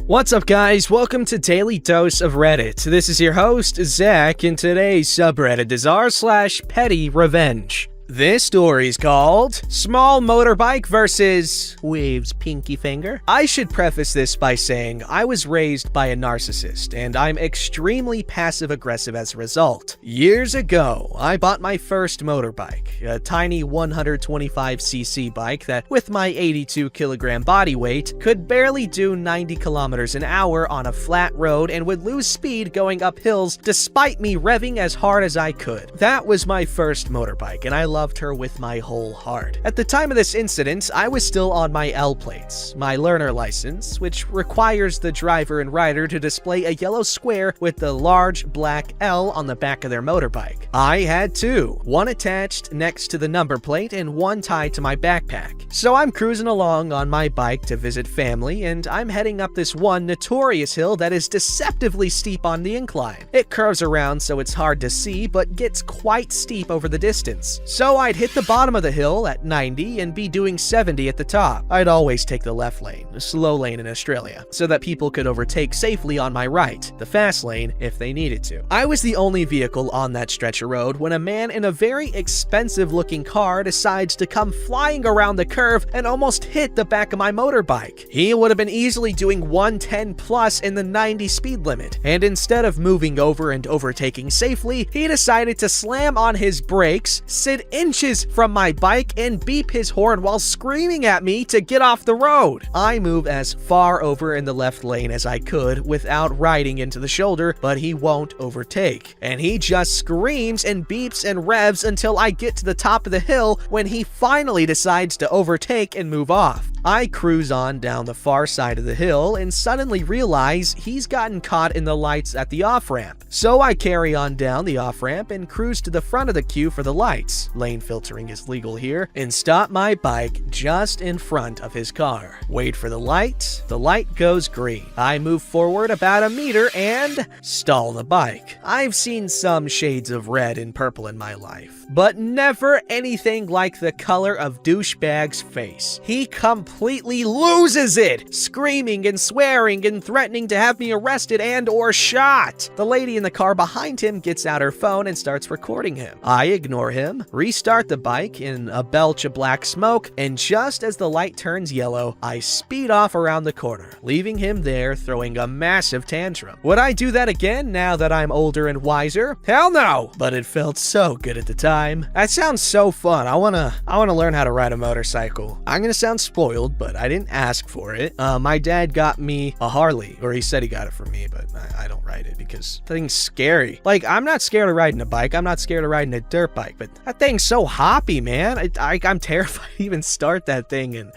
What's up, guys? Welcome to Daily Dose of Reddit. This is your host, Zach, and today's subreddit is r/PettyRevenge. This story's called Small Motorbike versus Waves Pinky Finger. I should preface this by saying I was raised by a narcissist, and I'm extremely passive-aggressive as a result. Years ago, I bought my first motorbike, a tiny 125cc bike that, with my 82-kilogram body weight, could barely do 90 kilometers an hour on a flat road and would lose speed going up hills despite me revving as hard as I could. That was my first motorbike, and I loved her with my whole heart. At the time of this incident, I was still on my L plates, my learner license, which requires the driver and rider to display a yellow square with the large black L on the back of their motorbike. I had two, one attached next to the number plate and one tied to my backpack. So I'm cruising along on my bike to visit family, and I'm heading up this one notorious hill that is deceptively steep on the incline. It curves around so it's hard to see, but gets quite steep over the distance. So I'd hit the bottom of the hill at 90 and be doing 70 at the top. I'd always take the left lane, a slow lane in Australia, so that people could overtake safely on my right, the fast lane, if they needed to. I was the only vehicle on that stretch of road when a man in a very expensive-looking car decides to come flying around the curve and almost hit the back of my motorbike. He would have been easily doing 110 plus in the 90 speed limit, and instead of moving over and overtaking safely, he decided to slam on his brakes, sit inches from my bike, and beep his horn while screaming at me to get off the road. I move as far over in the left lane as I could without riding into the shoulder, but he won't overtake. And he just screams and beeps and revs until I get to the top of the hill when he finally decides to overtake and move off. I cruise on down the far side of the hill and suddenly realize he's gotten caught in the lights at the off-ramp. So I carry on down the off-ramp and cruise to the front of the queue for the lights. Lane filtering is legal here, and stop my bike just in front of his car. Wait for the light goes green. I move forward about a meter and stall the bike. I've seen some shades of red and purple in my life, but never anything like the color of douchebag's face. He completely loses it, screaming and swearing and threatening to have me arrested and or shot. The lady in the car behind him gets out her phone and starts recording him. I ignore him, restart the bike in a belch of black smoke, and just as the light turns yellow, I speed off around the corner, leaving him there throwing a massive tantrum. Would I do that again now that I'm older and wiser? Hell no! But it felt so good at the time. That sounds so fun. I wanna learn how to ride a motorcycle. I'm gonna sound spoiled, but I didn't ask for it. My dad got me a Harley, or he said he got it for me, but I don't ride it because the thing's scary. Like, I'm not scared of riding a bike. I'm not scared of riding a dirt bike, but that thing's so hoppy, man. I'm terrified to even start that thing and,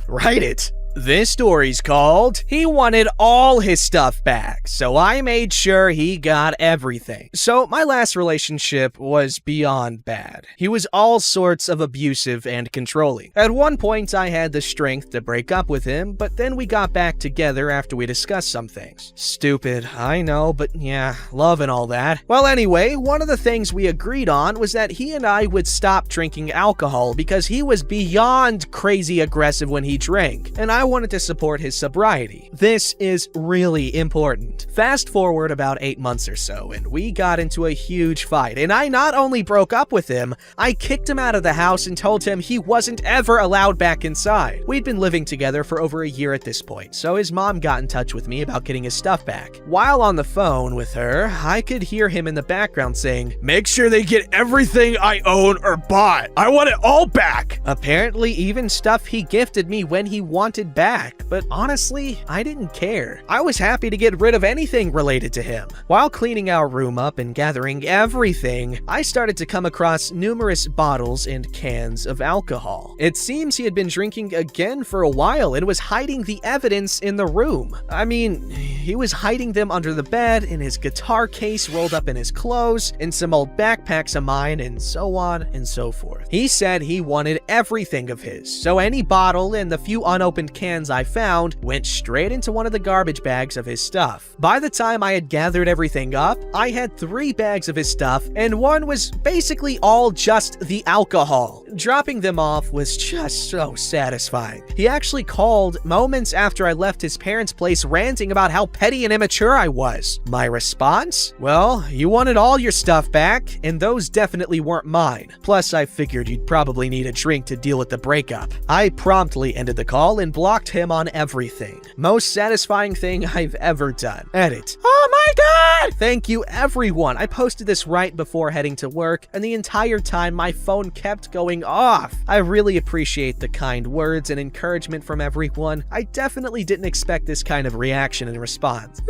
ride it. This story's called He Wanted All His Stuff Back, so I made sure he got everything. So my last relationship was beyond bad. He was all sorts of abusive and controlling. At one point I had the strength to break up with him, but then we got back together after we discussed some things. Stupid, I know, but yeah, love and all that. Well, anyway, one of the things we agreed on was that he and I would stop drinking alcohol because he was beyond crazy aggressive when he drank, and I wanted to support his sobriety. This is really important. Fast forward about 8 months or so, and we got into a huge fight, and I not only broke up with him, I kicked him out of the house and told him he wasn't ever allowed back inside. We'd been living together for over a year at this point, so his mom got in touch with me about getting his stuff back. While on the phone with her, I could hear him in the background saying, "Make sure they get everything I own or bought. I want it all back." Apparently even stuff he gifted me when he wanted back, but honestly, I didn't care. I was happy to get rid of anything related to him. While cleaning our room up and gathering everything, I started to come across numerous bottles and cans of alcohol. It seems he had been drinking again for a while and was hiding the evidence in the room. I mean, he was hiding them under the bed, in his guitar case rolled up in his clothes, in some old backpacks of mine, and so on and so forth. He said he wanted everything of his, so any bottle and the few unopened cans I found went straight into one of the garbage bags of his stuff. By the time I had gathered everything up, I had 3 bags of his stuff, and one was basically all just the alcohol. Dropping them off was just so satisfying. He actually called moments after I left his parents' place ranting about how petty and immature I was. My response? Well, you wanted all your stuff back, and those definitely weren't mine. Plus, I figured you'd probably need a drink to deal with the breakup. I promptly ended the call and blocked him on everything. Most satisfying thing I've ever done. Edit. Oh my god! Thank you, everyone. I posted this right before heading to work, and the entire time my phone kept going off. I really appreciate the kind words and encouragement from everyone. I definitely didn't expect this kind of reaction and response.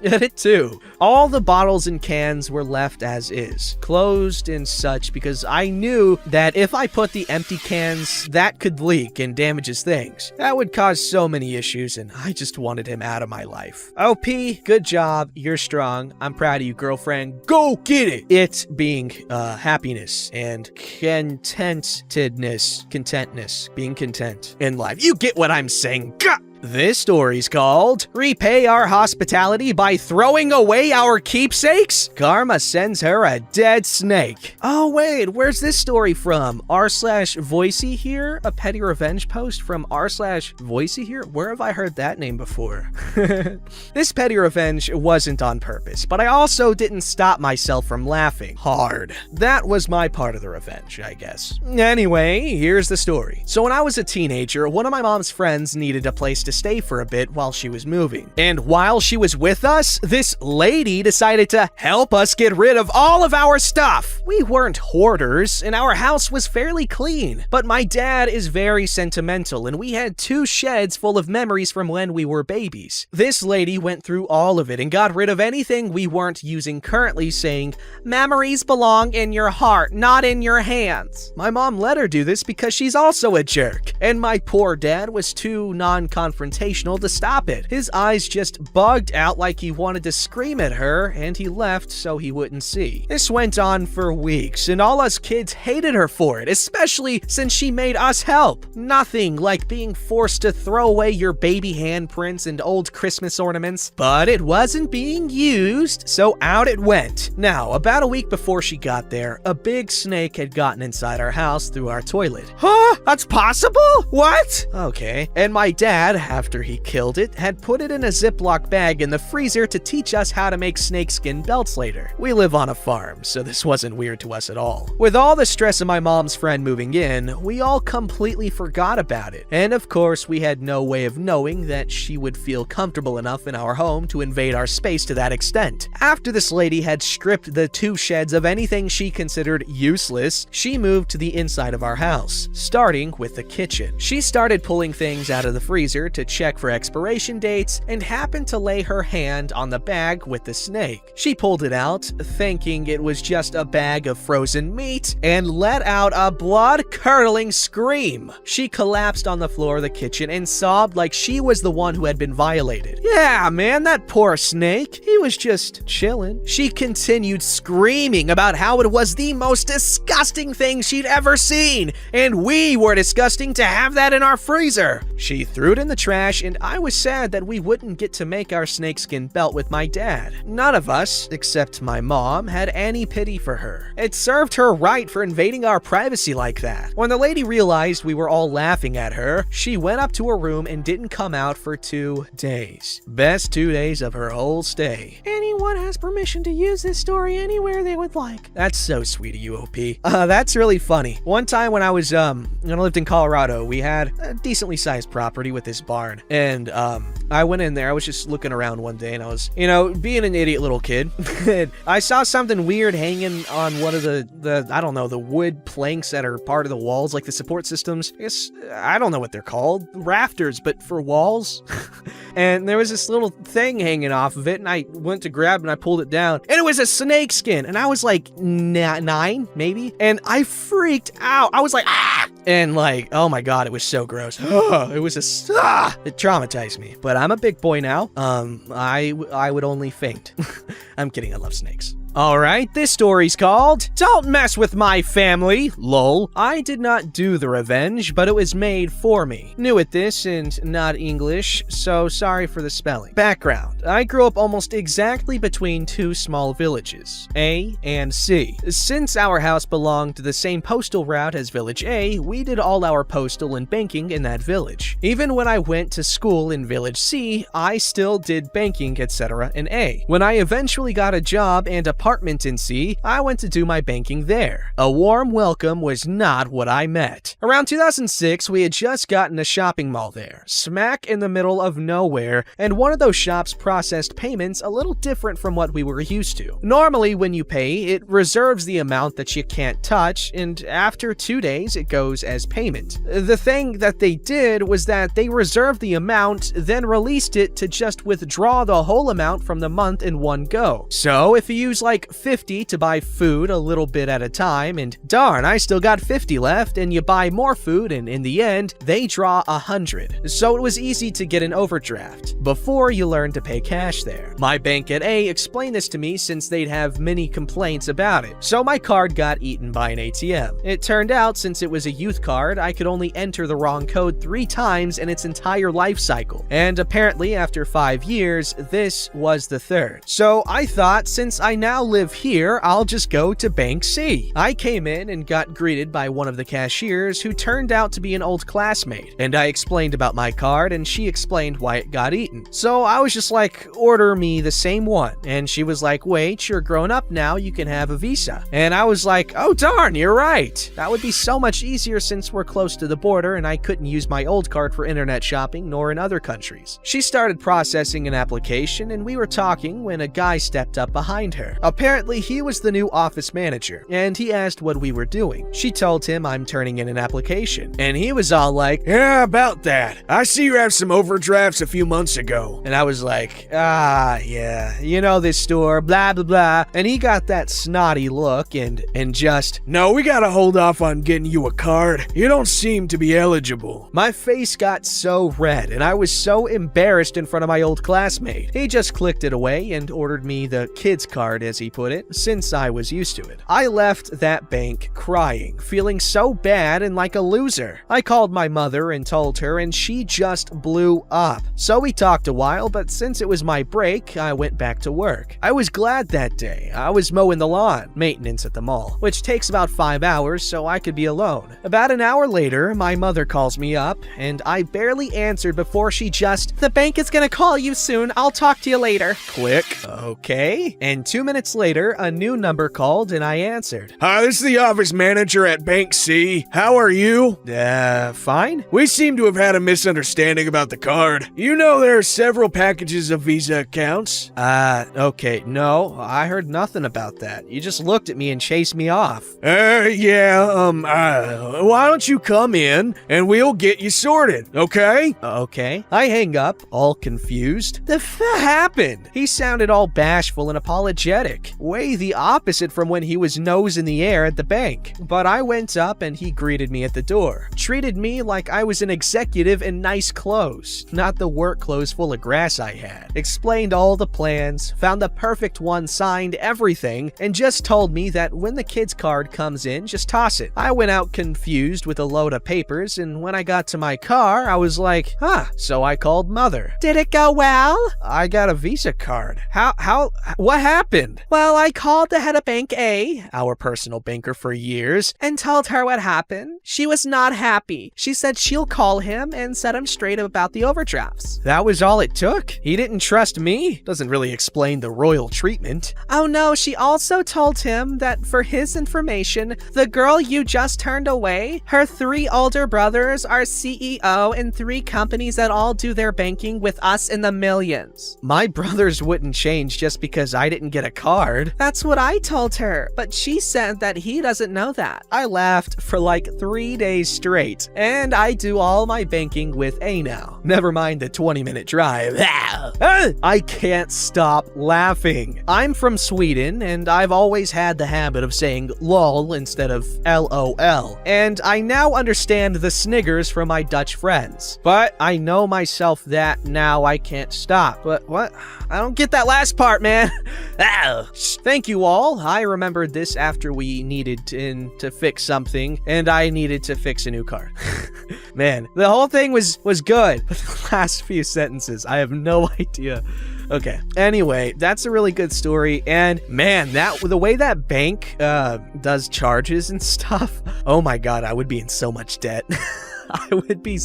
Edit 2. All the bottles and cans were left as is, closed and such, because I knew that if I put the empty cans, that could leak and damages things. That would cause so many issues, and I just wanted him out of my life. OP, good job. You're strong. I'm proud of you, girlfriend. Go get it! It being happiness and contentness, being content in life. You get what I'm saying. Gah! This story's called Repay Our Hospitality by Throwing Away Our Keepsakes? Karma sends her a dead snake. Oh wait, where's this story from? r/Voicey here? A Petty Revenge post from r/Voicey here? Where have I heard that name before? This Petty Revenge wasn't on purpose, but I also didn't stop myself from laughing hard. That was my part of the revenge, I guess. Anyway, here's the story. So when I was a teenager, one of my mom's friends needed a place to stay for a bit while she was moving. And while she was with us, this lady decided to help us get rid of all of our stuff. We weren't hoarders, and our house was fairly clean. But my dad is very sentimental, and we had 2 sheds full of memories from when we were babies. This lady went through all of it and got rid of anything we weren't using currently, saying, "Memories belong in your heart, not in your hands." My mom let her do this because she's also a jerk, and my poor dad was too non-confrontational to stop it. His eyes just bugged out like he wanted to scream at her, and he left so he wouldn't see. This went on for weeks, and all us kids hated her for it, especially since she made us help. Nothing like being forced to throw away your baby handprints and old Christmas ornaments, but it wasn't being used, so out it went. Now, about a week before she got there, a big snake had gotten inside our house through our toilet. Huh? That's possible? What? Okay. And my dad, after he killed it, had put it in a Ziploc bag in the freezer to teach us how to make snakeskin belts later. We live on a farm, so this wasn't weird to us at all. With all the stress of my mom's friend moving in, we all completely forgot about it. And of course, we had no way of knowing that she would feel comfortable enough in our home to invade our space to that extent. After this lady had stripped the 2 sheds of anything she considered useless, she moved to the inside of our house, starting with the kitchen. She started pulling things out of the freezer to check for expiration dates and happened to lay her hand on the bag with the snake. She pulled it out, thinking it was just a bag of frozen meat, and let out a blood-curdling scream. She collapsed on the floor of the kitchen and sobbed like she was the one who had been violated. Yeah, man, that poor snake. He was just chilling. She continued screaming about how it was the most disgusting thing she'd ever seen, and we were disgusting to have that in our freezer. She threw it in the trash, and I was sad that we wouldn't get to make our snakeskin belt with my dad. None of us, except my mom, had any pity for her. It served her right for invading our privacy like that. When the lady realized we were all laughing at her, she went up to her room and didn't come out for 2 days. Best 2 days of her whole stay. Anyone has permission to use this story anywhere they would like. That's so sweet of you, OP. That's really funny. One time when I was, when I lived in Colorado, we had a decently sized property with this barn, and I went in there. I was just looking around one day, and I was, being an idiot little kid. I saw something weird hanging on one of the I don't know, the wood planks that are part of the walls, like the support systems. I don't know what they're called. Rafters, but for walls. And there was this little thing hanging off of it, and I went to grab it, and I pulled it down, and it was a snake skin, and I was like 9, maybe, and I freaked out. I was like, ah! And like, oh my god, it was so gross. It traumatized me. But I'm a big boy now. I would only faint. I'm kidding, I love snakes. Alright, this story's called Don't Mess With My Family, lol. I did not do the revenge, but it was made for me. New at this and not English, so sorry for the spelling. Background: I grew up almost exactly between two small villages, A and C. Since our house belonged to the same postal route as Village A, we did all our postal and banking in that village. Even when I went to school in Village C, I still did banking, etc. in A. When I eventually got a job and apartment in C, I went to do my banking there. A warm welcome was not what I met. Around 2006, we had just gotten a shopping mall there, smack in the middle of nowhere, and one of those shops processed payments a little different from what we were used to. Normally, when you pay, it reserves the amount that you can't touch, and after 2 days, it goes as payment. The thing that they did was that they reserved the amount, then released it to just withdraw the whole amount from the month in one go. So if you use like 50 to buy food a little bit at a time, and darn, I still got 50 left, and you buy more food, and in the end, they draw 100. So it was easy to get an overdraft before you learn to pay cash there. My bank at A explained this to me since they'd have many complaints about it. So my card got eaten by an ATM. It turned out since it was a youth card, I could only enter the wrong code 3 times in its entire life cycle. And apparently after 5 years, this was the third. So I thought, since I now live here, I'll just go to Bank C. I came in and got greeted by one of the cashiers who turned out to be an old classmate, and I explained about my card and she explained why it got eaten. So I was just like, order me the same one, and she was like, wait, you're grown up now, you can have a Visa. And I was like, oh darn, you're right. That would be so much easier since we're close to the border and I couldn't use my old card for internet shopping nor in other countries. She started processing an application and we were talking when a guy stepped up behind her. Apparently he was the new office manager, and he asked what we were doing. She told him I'm turning in an application, and he was all like, yeah, about that. I see you have some overdrafts a few months ago. And I was like, yeah, you know this store, blah, blah, blah. And he got that snotty look and just, no, we gotta hold off on getting you a card. You don't seem to be eligible. My face got so red, and I was so embarrassed in front of my old classmate. He just clicked it away and ordered me the kid's card, as he put it, since I was used to it. I left that bank crying, feeling so bad and like a loser. I called my mother and told her, and she just blew up. So we talked a while, but since it was my break, I went back to work. I was glad that day. I was mowing the lawn, maintenance at the mall, which takes about 5 hours, so I could be alone. About an hour later, my mother calls me up, and I barely answered before she just, the bank is gonna call you soon, I'll talk to you later. Click. Okay. And 2 minutes later, a new number called and I answered. Hi, this is the office manager at Bank C. How are you? Fine. We seem to have had a misunderstanding about the card. You know there are several packages of Visa accounts. Okay, no, I heard nothing about that. You just looked at me and chased me off. Why don't you come in and we'll get you sorted, okay? Okay. I hang up, all confused. The f happened? He sounded all bashful and apologetic. Way the opposite from when he was nose in the air at the bank. But I went up and he greeted me at the door. Treated me like I was an executive in nice clothes, not the work clothes full of grass I had. Explained all the plans, found the perfect one, signed everything, and just told me that when the kid's card comes in, just toss it. I went out confused with a load of papers, and when I got to my car, I was like, so I called mother. Did it go well? I got a Visa card. What happened? Well, I called the head of Bank A, our personal banker for years, and told her what happened. She was not happy. She said she'll call him and set him straight about the overdrafts. That was all it took? He didn't trust me? Doesn't really explain the royal treatment. Oh no, she also told him that for his information, the girl you just turned away, her 3 older brothers are CEO in 3 companies that all do their banking with us in the millions. My brothers wouldn't change just because I didn't get a card. That's what I told her, but she said that he doesn't know that. I laughed for like 3 days straight, and I do all my banking with A now. Never mind the 20-minute drive. I can't stop laughing. I'm from Sweden, and I've always had the habit of saying lol instead of LOL, and I now understand the sniggers from my Dutch friends. But I know myself that now I can't stop. But what? I don't get that last part, man. Thank you all. I remembered this after we needed to fix something, and I needed to fix a new car. Man, the whole thing was good, but the last few sentences, I have no idea. Okay. Anyway, that's a really good story, and man, the way that bank does charges and stuff, oh my god, I would be in so much debt. I would be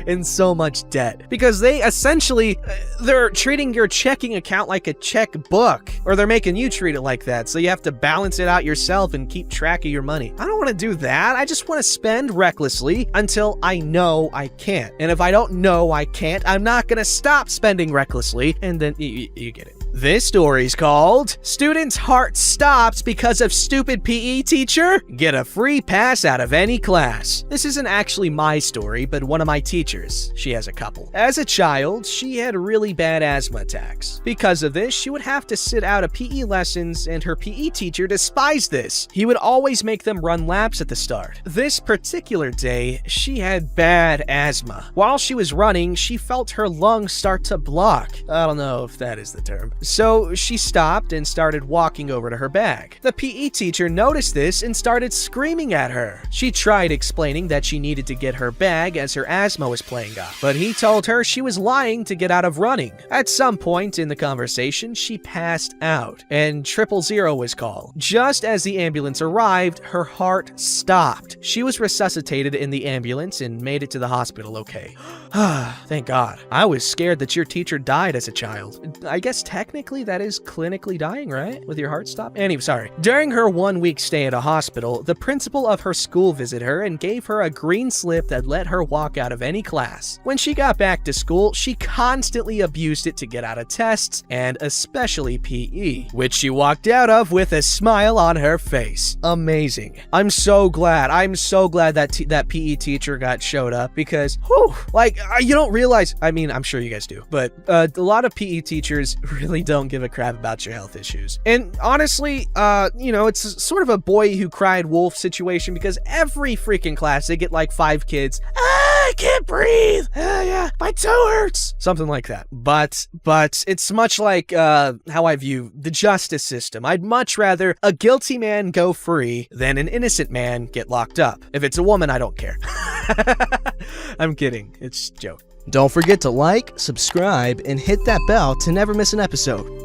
in so much debt because they essentially, they're treating your checking account like a checkbook, or they're making you treat it like that. So you have to balance it out yourself and keep track of your money. I don't want to do that. I just want to spend recklessly until I know I can't. And if I don't know I can't, I'm not going to stop spending recklessly. And then you get it. This story's called Student's Heart Stops Because of Stupid PE Teacher? Get a free pass out of any class. This isn't actually my story, but one of my teachers. She has a couple. As a child, she had really bad asthma attacks. Because of this, she would have to sit out of PE lessons, and her PE teacher despised this. He would always make them run laps at the start. This particular day, she had bad asthma. While she was running, she felt her lungs start to block. I don't know if that is the term. So she stopped and started walking over to her bag. The PE teacher noticed this and started screaming at her. She tried explaining that she needed to get her bag as her asthma was playing up, but he told her she was lying to get out of running. At some point in the conversation, she passed out, and 000 was called. Just as the ambulance arrived, her heart stopped. She was resuscitated in the ambulance and made it to the hospital okay. Thank God. I was scared that your teacher died as a child. I guess technically that is clinically dying, right? With your heart stop? Anyway, sorry. During her 1-week stay at a hospital, the principal of her school visited her and gave her a green slip that let her walk out of any class. When she got back to school, she constantly abused it to get out of tests, and especially PE, which she walked out of with a smile on her face. Amazing. I'm so glad that that PE teacher showed up because, whew, like, you don't realize, I mean, I'm sure you guys do, but a lot of PE teachers really don't give a crap about your health issues. And honestly, it's sort of a boy who cried wolf situation because every freaking class, they get like 5 kids. I can't breathe. Yeah, my toe hurts. Something like that. But it's much like how I view the justice system. I'd much rather a guilty man go free than an innocent man get locked up. If it's a woman, I don't care. I'm kidding. It's a joke. Don't forget to like, subscribe, and hit that bell to never miss an episode.